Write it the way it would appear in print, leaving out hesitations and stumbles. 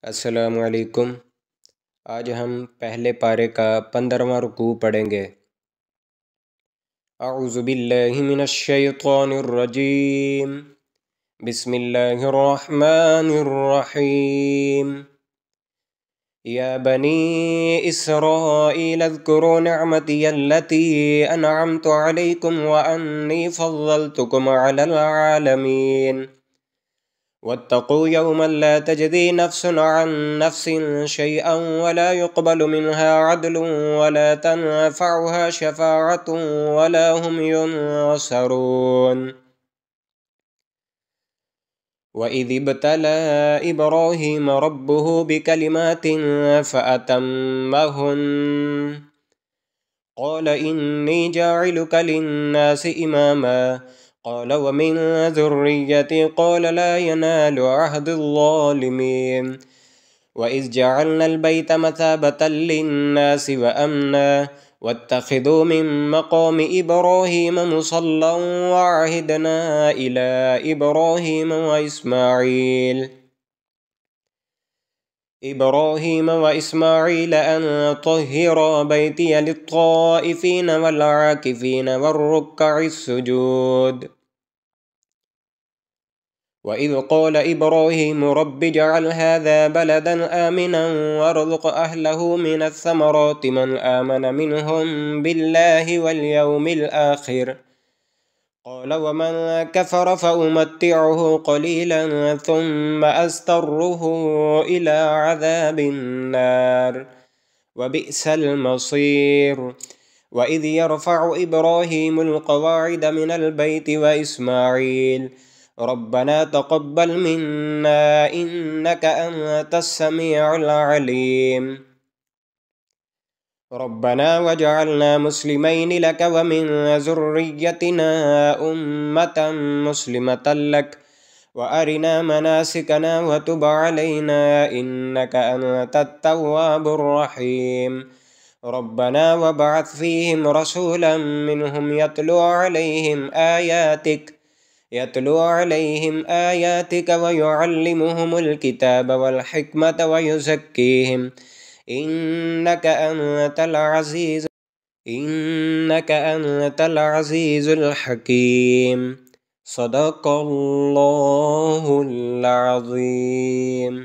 अस्सलामु अलैकुम। आज हम पहले पारे का 15वां रुकू पढ़ेंगे। अऊज़ु बिल्लाहि मिनश शैतानिर रजीम। बिस्मिल्लाहिर रहमानिर रहीम। या बनी इस्राईल अज़्कुरू निअमती अल्लती अनअमतु अलैकुम व अन्नी फ़ज़्ज़लतुकुम अलल आलमीन। वत्तक़ू यौमन ला तजज़ी नफ्सुन अन नफ्सिन शैअन वला युक़बलु मिन्हा अदलुन वला तनफ़अुहा शफ़ाअतुन वला हुम युनसरून। वइज़ इब्तला इब्राहीम रब्बुहु बिकलिमातिन फ़अतम्महुन्न क़ाल इन्नी जाइलुक लिन्नासि इमामा क़ाल वमिन ज़ुर्रिय्यती क़ाल ला यनालु अहदिज़्ज़ालिमीन। वइज़ जअलनल बैत मसाबतल लिन्नासि वअम्ना वत्तख़िज़ू मिन मक़ामि इब्राहीम मुसल्लन वअहिदना इला इब्राहीम वइस्माईल अन तह्हिरा बैतिय लित्ताइफ़ीन वल्आकिफ़ीन वर्रुक्कइस्सुजूद। वइज़ क़ाल इब्राहीम रब्बि इज्अल हाज़ा बलदन आमिना वरज़ुक़ अहलहु मिनस्समराति मन आमन मिनहुम बिल्लाहि वल्यौमिल आखिर क़ाल वमन कफ़र फ़उमत्तिउहु क़लीलन थुम्म अज़्तर्रुहु इला अज़ाबिन्नार वबिअसल मसीर। वइज़ यरफ़अु इब्राहीमुल क़वाइद मिनल बैति वइस्माईल रब्बना तक़ब्बल मिन्ना इन्नक अंतस्समीउल अलीम। रब्बना वजअलना मुस्लिमैनि लक वमिन ज़ुर्रिय्यतिना उम्मतन मुस्लिमतन लक वअरिना मनासिकना वतुब अलैना इन्नक अंतत तव्वाबुर रहीम। रब्बना वबअथ फ़ीहिम रसूलन मिनहुम यतलू अलैहिम आयातिक वयुअल्लिमुहुमुल किताब वल हिकमत वयुज़क्कीहिम इन्नक अंतल अज़ीज़ुल हकीम। सदक़ल्लाहुल अज़ीम।